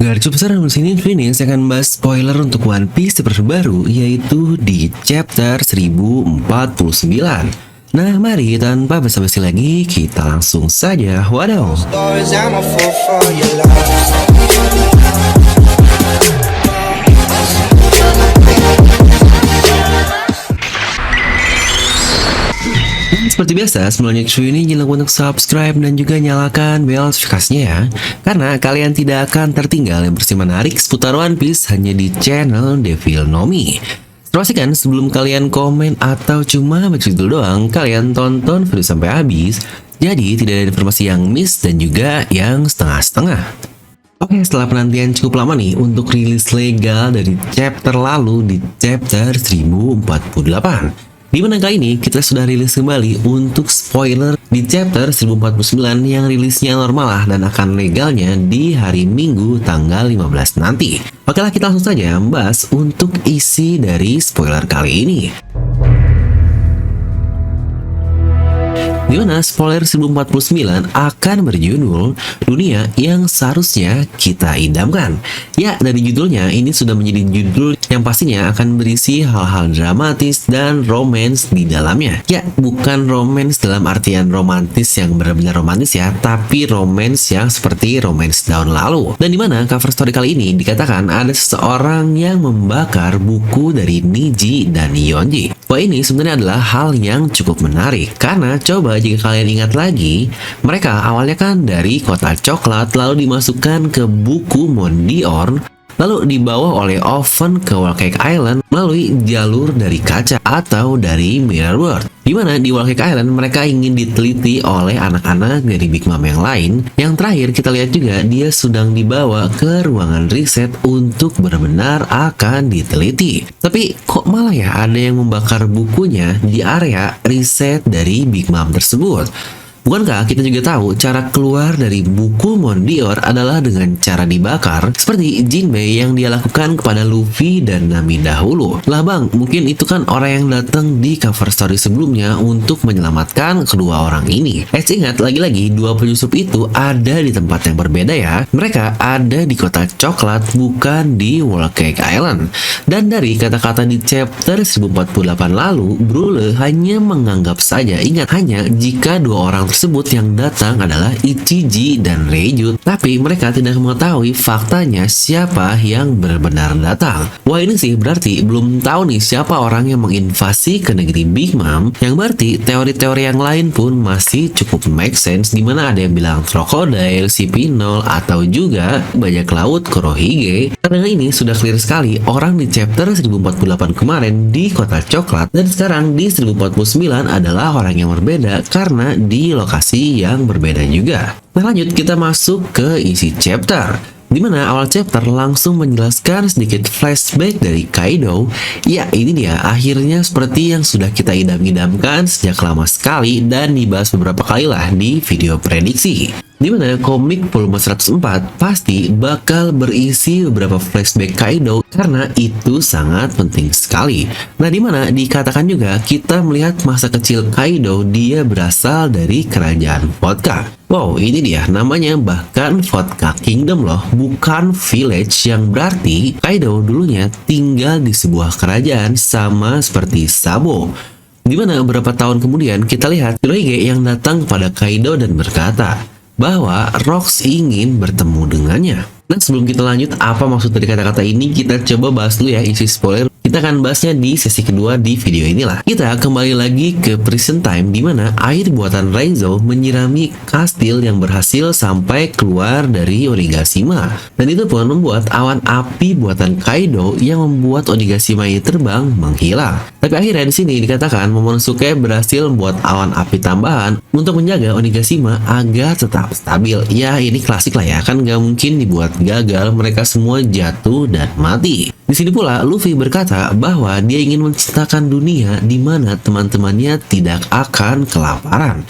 Garis besar sini Phoenix akan bahas spoiler untuk One Piece terbaru, yaitu di chapter 1049. Nah, mari tanpa basa-basi lagi, kita langsung saja wadaw. Seperti biasa, sebelum lanjut video ini jangan lupa untuk subscribe dan juga nyalakan bel notifikasinya ya, karena kalian tidak akan tertinggal yang bersih menarik seputar One Piece hanya di channel Devil Nomi. Pastikan sebelum kalian komen atau cuma baca judul doang, kalian tonton video sampai habis, jadi tidak ada informasi yang miss dan juga yang setengah-setengah. Oke, setelah penantian cukup lama nih untuk rilis legal dari chapter lalu di chapter 1048. Di mana kali ini kita sudah rilis kembali untuk spoiler di chapter 1049 yang rilisnya normal lah dan akan legalnya di hari Minggu tanggal 15 nanti. Oke lah, kita langsung saja membahas untuk isi dari spoiler kali ini. Dimana spoiler 1049 akan berjudul Dunia yang Seharusnya Kita Idamkan. Ya, dari judulnya ini sudah menjadi judul yang pastinya akan berisi hal-hal dramatis dan romance di dalamnya. Ya, bukan romance dalam artian romantis yang benar-benar romantis ya, tapi romance yang seperti romance tahun lalu. Dan dimana cover story kali ini dikatakan ada seseorang yang membakar buku dari Niji dan Yonji. Wah, ini sebenarnya adalah hal yang cukup menarik, karena coba jika kalian ingat lagi, mereka awalnya kan dari kota coklat lalu dimasukkan ke buku Mondiorn, lalu dibawa oleh Oven ke Whole Cake Island melalui jalur dari kaca atau dari Mirror World. Dimana di Whole Cake Island mereka ingin diteliti oleh anak-anak dari Big Mom yang lain. Yang terakhir kita lihat juga dia sedang dibawa ke ruangan riset untuk benar-benar akan diteliti. Tapi kok malah ya ada yang membakar bukunya di area riset dari Big Mom tersebut? Bukankah kita juga tahu cara keluar dari buku Mondiorn adalah dengan cara dibakar seperti Jinbei yang dia lakukan kepada Luffy dan Nami dahulu? Lah bang, mungkin itu kan orang yang datang di cover story sebelumnya untuk menyelamatkan kedua orang ini. Ingat, lagi-lagi dua penyusup itu ada di tempat yang berbeda ya. Mereka ada di kota coklat, bukan di Whole Cake Island. Dan dari kata-kata di chapter 1048 lalu, Brule hanya menganggap saja, ingat hanya jika dua orang tersebut yang datang adalah Ichiji dan Reiju, tapi mereka tidak mengetahui faktanya siapa yang benar-benar datang. Wah, ini sih berarti belum tahu nih siapa orang yang menginvasi ke negeri Big Mom, yang berarti teori-teori yang lain pun masih cukup make sense, dimana ada yang bilang Crocodile, CP0, atau juga bajak laut Kurohige. Karena ini sudah clear sekali orang di chapter 1048 kemarin di kota coklat, dan sekarang di 1049 adalah orang yang berbeda karena di lokasi yang berbeda juga. Nah, lanjut kita masuk ke isi chapter, dimana awal chapter langsung menjelaskan sedikit flashback dari Kaido. Ya, ini dia akhirnya seperti yang sudah kita idam-idamkan sejak lama sekali dan dibahas beberapa kali lah di video prediksi. Dimana komik volume 104 pasti bakal berisi beberapa flashback Kaido karena itu sangat penting sekali. Nah, dimana dikatakan juga kita melihat masa kecil Kaido, dia berasal dari kerajaan Vodka. Wow, ini dia namanya bahkan Vodka Kingdom loh, bukan village, yang berarti Kaido dulunya tinggal di sebuah kerajaan sama seperti Sabo. Dimana beberapa tahun kemudian kita lihat Kurohige yang datang kepada Kaido dan berkata bahwa Rocks ingin bertemu dengannya. Nah, sebelum kita lanjut apa maksud dari kata-kata ini, kita coba bahas dulu ya isi spoiler. Kita akan bahasnya di sesi kedua di video inilah. Kita kembali lagi ke present time, dimana air buatan Raizo menyirami kastil yang berhasil sampai keluar dari Onigashima. Dan itu pun membuat awan api buatan Kaido yang membuat Onigashima ini terbang menghilang. Tapi akhirnya di sini dikatakan Momonosuke berhasil membuat awan api tambahan untuk menjaga Onigashima agar tetap stabil. Ya, ini klasik lah ya, kan nggak mungkin dibuat gagal, mereka semua jatuh dan mati. Di sini pula Luffy berkata berkata bahwa dia ingin menciptakan dunia di mana teman-temannya tidak akan kelaparan.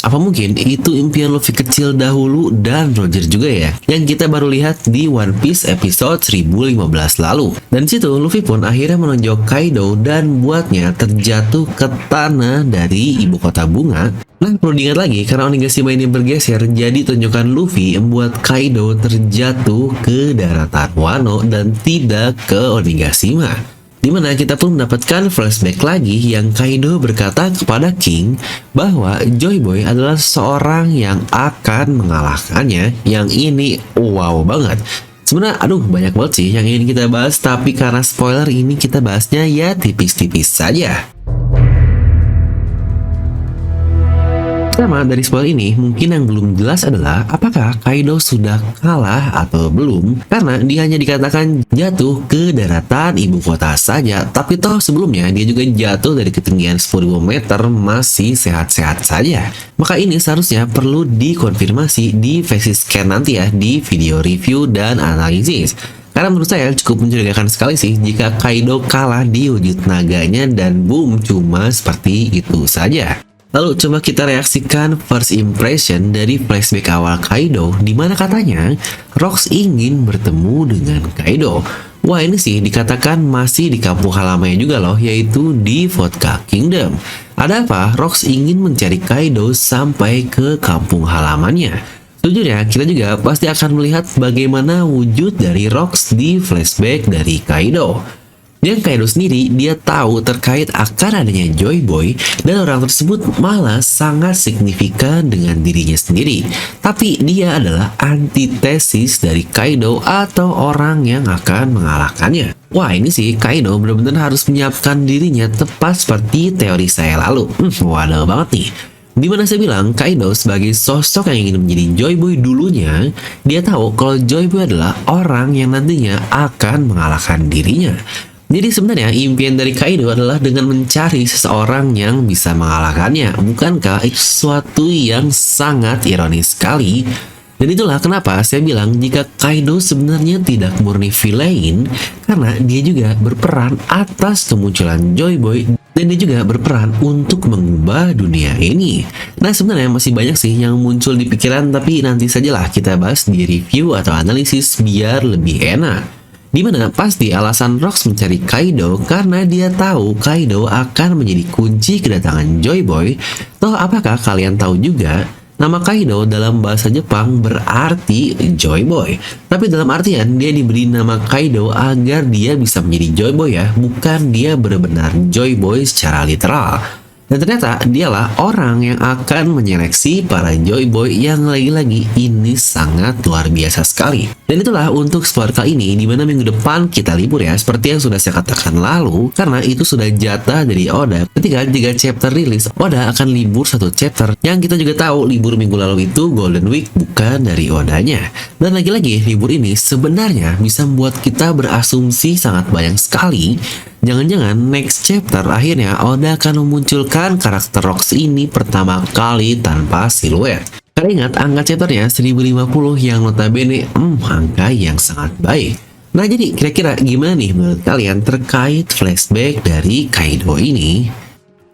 Apa mungkin itu impian Luffy kecil dahulu dan Roger juga ya? Yang kita baru lihat di One Piece episode 1015 lalu. Dan situ Luffy pun akhirnya menonjok Kaido dan buatnya terjatuh ke tanah dari ibu kota bunga. Nah, perlu diingat lagi karena Onigashima ini bergeser, jadi tunjukkan Luffy membuat Kaido terjatuh ke daratan Wano dan tidak ke Onigashima. Dimana kita pun mendapatkan flashback lagi yang Kaido berkata kepada King bahwa Joy Boy adalah seorang yang akan mengalahkannya. Yang ini wow banget. Sebenarnya banyak banget sih yang ingin kita bahas, tapi karena spoiler ini kita bahasnya ya tipis-tipis saja. Pertama, dari spoiler ini, mungkin yang belum jelas adalah apakah Kaido sudah kalah atau belum, karena dia hanya dikatakan jatuh ke daratan ibu kota saja, tapi toh sebelumnya dia juga jatuh dari ketinggian 10.000 meter masih sehat-sehat saja. Maka ini seharusnya perlu dikonfirmasi di versi scan nanti ya, di video review dan analisis. Karena menurut saya cukup mencurigakan sekali sih jika Kaido kalah di wujud naganya dan boom, cuma seperti itu saja. Lalu coba kita reaksikan first impression dari flashback awal Kaido, di mana katanya Rox ingin bertemu dengan Kaido. Wah, ini sih dikatakan masih di kampung halamannya juga loh, yaitu di Vodka Kingdom. Ada apa? Rox ingin mencari Kaido sampai ke kampung halamannya. Sejujurnya kita juga pasti akan melihat bagaimana wujud dari Rox di flashback dari Kaido. Dan Kaido sendiri dia tahu terkait akan adanya Joy Boy dan orang tersebut malah sangat signifikan dengan dirinya sendiri. Tapi dia adalah antitesis dari Kaido atau orang yang akan mengalahkannya. Wah, ini sih Kaido benar-benar harus menyiapkan dirinya tepat seperti teori saya lalu. Waduh banget nih. Dimana saya bilang Kaido sebagai sosok yang ingin menjadi Joy Boy dulunya, dia tahu kalau Joy Boy adalah orang yang nantinya akan mengalahkan dirinya. Jadi sebenarnya impian dari Kaido adalah dengan mencari seseorang yang bisa mengalahkannya. Bukankah itu sesuatu yang sangat ironis sekali? Dan itulah kenapa saya bilang jika Kaido sebenarnya tidak murni villain, karena dia juga berperan atas kemunculan Joy Boy dan dia juga berperan untuk mengubah dunia ini. Nah, sebenarnya masih banyak sih yang muncul di pikiran, tapi nanti sajalah kita bahas di review atau analisis biar lebih enak. Dimana pasti alasan Rox mencari Kaido karena dia tahu Kaido akan menjadi kunci kedatangan Joy Boy. Toh apakah kalian tahu juga nama Kaido dalam bahasa Jepang berarti Joy Boy. Tapi dalam artian dia diberi nama Kaido agar dia bisa menjadi Joy Boy ya, bukan dia benar-benar Joy Boy secara literal. Dan ternyata dialah orang yang akan menyeleksi para Joy Boy yang lagi-lagi ini sangat luar biasa sekali. Dan itulah untuk spoiler kali ini, dimana minggu depan kita libur ya, seperti yang sudah saya katakan lalu, karena itu sudah jatah dari Oda. Ketika 3 chapter rilis, Oda akan libur 1 chapter. Yang kita juga tahu libur minggu lalu itu Golden Week, bukan dari Odanya. Dan lagi-lagi libur ini sebenarnya bisa membuat kita berasumsi sangat banyak sekali. Jangan-jangan next chapter akhirnya Oda akan memunculkan karakter Rox ini pertama kali tanpa siluet. Karena ingat angka chapternya 1050 yang notabene angka yang sangat baik. Nah, jadi kira-kira gimana nih menurut kalian terkait flashback dari Kaido ini?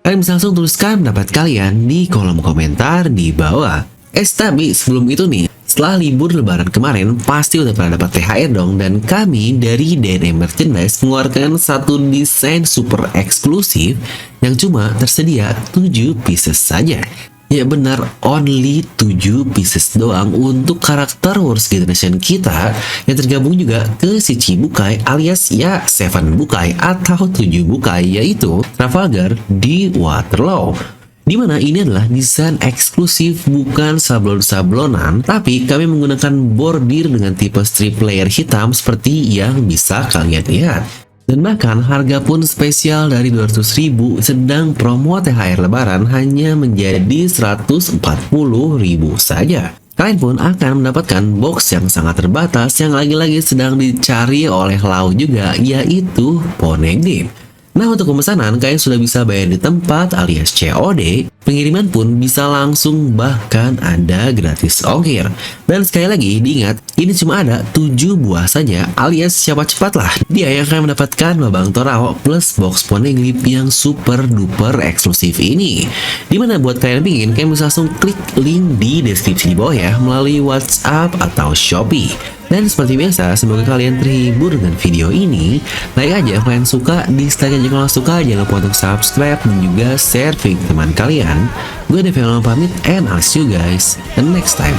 Kalian bisa langsung tuliskan pendapat kalian di kolom komentar di bawah. Tapi sebelum itu nih, setelah libur lebaran kemarin pasti udah pada dapat THR dong, dan kami dari DNM Merchandise mengeluarkan satu desain super eksklusif yang cuma tersedia 7 pieces saja. Ya benar, only 7 pieces doang untuk karakter Worst Generation kita yang tergabung juga ke si Chibukai alias ya 7 Bukai atau 7 Bukai, yaitu Trafalgar di Waterloo. Dimana ini adalah desain eksklusif, bukan sablon-sablonan, tapi kami menggunakan bordir dengan tipe strip layer hitam seperti yang bisa kalian lihat. Dan bahkan harga pun spesial dari 200.000, sedang promo THR lebaran hanya menjadi 140.000 saja. Kalian pun akan mendapatkan box yang sangat terbatas yang lagi-lagi sedang dicari oleh Lau juga, yaitu Poneglyph. Nah, untuk pemesanan, kalian sudah bisa bayar di tempat alias COD, pengiriman pun bisa langsung, bahkan ada gratis ongkir. Dan sekali lagi, diingat, ini cuma ada 7 buah saja alias cepat-cepatlah. Dia yang akan mendapatkan Babang Torao plus box Poneglyph yang super duper eksklusif ini. Dimana buat kalian yang pingin, kalian bisa langsung klik link di deskripsi di bawah ya, melalui WhatsApp atau Shopee. Dan seperti biasa, semoga kalian terhibur dengan video ini. Like aja kalau kalian suka, dislike aja kalau suka, jangan lupa untuk subscribe dan juga share video teman kalian. Gue Devil pamit, and I'll see you guys the next time.